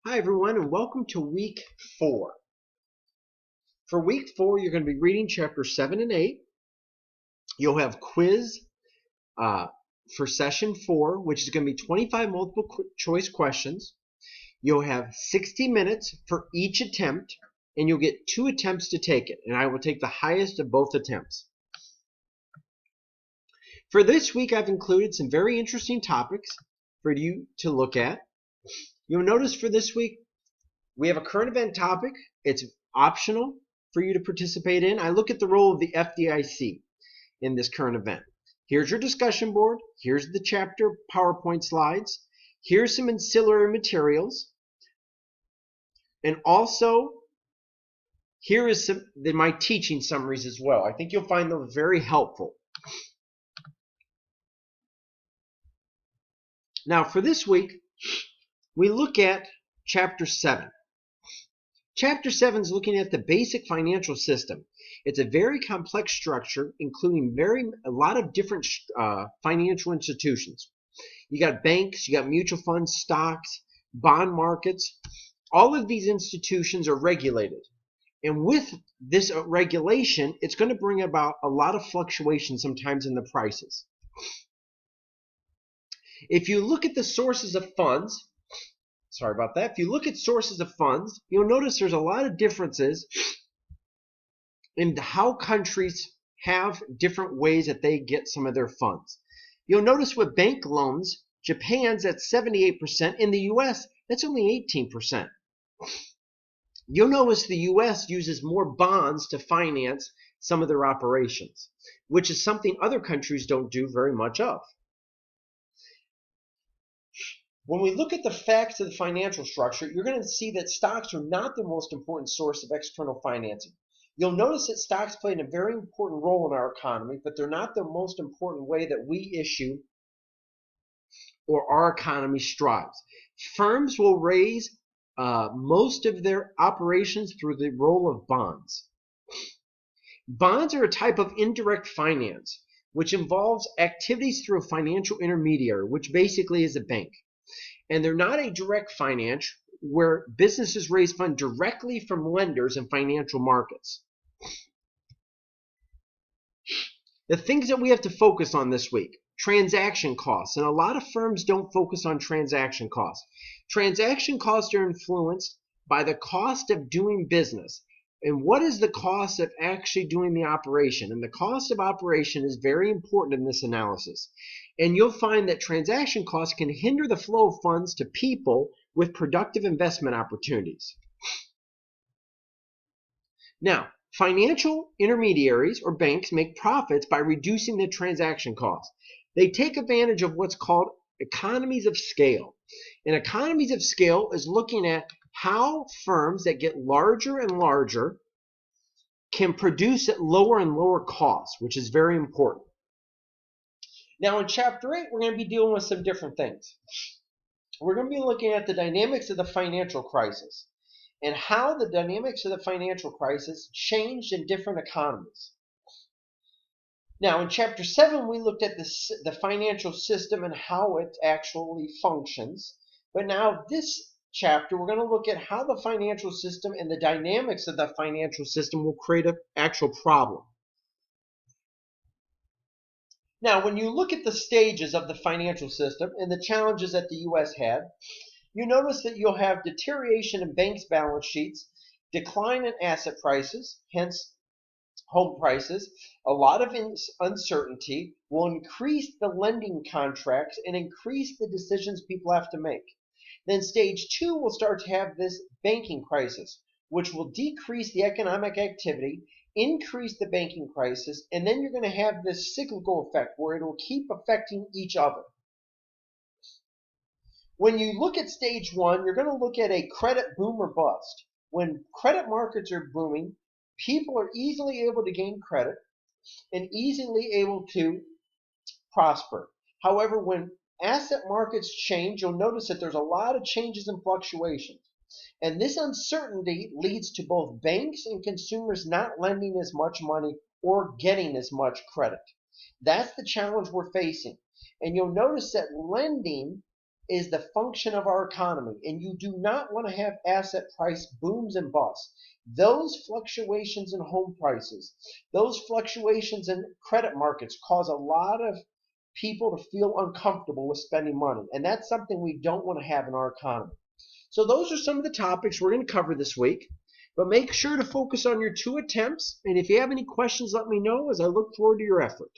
Hi everyone and welcome to week 4. For week 4 you're going to be reading chapters 7 and 8. You'll have quiz for session 4, which is going to be 25 multiple choice questions. You'll have 60 minutes for each attempt and you'll get 2 attempts to take it, and I will take the highest of both attempts. For this week I've included some very interesting topics for you to look at. You'll notice for this week we have a current event topic. It's optional for you to participate in. I look at the role of the FDIC in this current event. Here's your discussion board. Here's the chapter PowerPoint slides. Here's some ancillary materials. And also, here is my teaching summaries as well. I think you'll find those very helpful. Now, for this week, we look at Chapter 7. Chapter 7 is looking at the basic financial system. It's a very complex structure, including a lot of different financial institutions. You got banks, you got mutual funds, stocks, bond markets. All of these institutions are regulated. And with this regulation, it's going to bring about a lot of fluctuation sometimes in the prices. If you look at the sources of funds, if you look at sources of funds, you'll notice there's a lot of differences in how countries have different ways that they get some of their funds. You'll notice with bank loans, Japan's at 78%. In the US, that's only 18%. You'll notice the US uses more bonds to finance some of their operations, which is something other countries don't do very much of. When we look at the facts of the financial structure, you're going to see that stocks are not the most important source of external financing. You'll notice that stocks play a very important role in our economy, but they're not the most important way that we issue or our economy strives. Firms will raise most of their operations through the role of bonds. Bonds are a type of indirect finance, which involves activities through a financial intermediary, which basically is a bank. And they're not a direct finance where businesses raise funds directly from lenders and financial markets. The things that we have to focus on this week: transaction costs. And a lot of firms don't focus on transaction costs. Transaction costs are influenced by the cost of doing business. And what is the cost of actually doing the operation? And the cost of operation is very important in this analysis. And you'll find that transaction costs can hinder the flow of funds to people with productive investment opportunities. Now, financial intermediaries or banks make profits by reducing the transaction costs. They take advantage of what's called economies of scale. And economies of scale is looking at how firms that get larger and larger can produce at lower and lower costs, which is very important. Now in Chapter 8, we're going to be dealing with some different things. We're going to be looking at the dynamics of the financial crisis and how the dynamics of the financial crisis changed in different economies. Now in Chapter 7, we looked at the financial system and how it actually functions. But now this chapter, we're going to look at how the financial system and the dynamics of the financial system will create an actual problem. Now, when you look at the stages of the financial system and the challenges that the U.S. had, you notice that you'll have deterioration in banks' balance sheets, decline in asset prices, hence home prices. A lot of uncertainty will increase the lending contracts and increase the decisions people have to make. Then stage 2 will start to have this banking crisis, which will decrease the economic activity, increase the banking crisis, and then you're going to have this cyclical effect where it will keep affecting each other. When you look at stage 1, you're going to look at a credit boom or bust. When credit markets are booming, people are easily able to gain credit and easily able to prosper. However, when asset markets change, you'll notice that there's a lot of changes and fluctuations. And this uncertainty leads to both banks and consumers not lending as much money or getting as much credit. That's the challenge we're facing. And you'll notice that lending is the function of our economy, and you do not want to have asset price booms and busts. Those fluctuations in home prices, those fluctuations in credit markets cause a lot of people to feel uncomfortable with spending money, and that's something we don't want to have in our economy. So those are some of the topics we're going to cover this week, but make sure to focus on your 2 attempts, and if you have any questions, let me know as I look forward to your effort.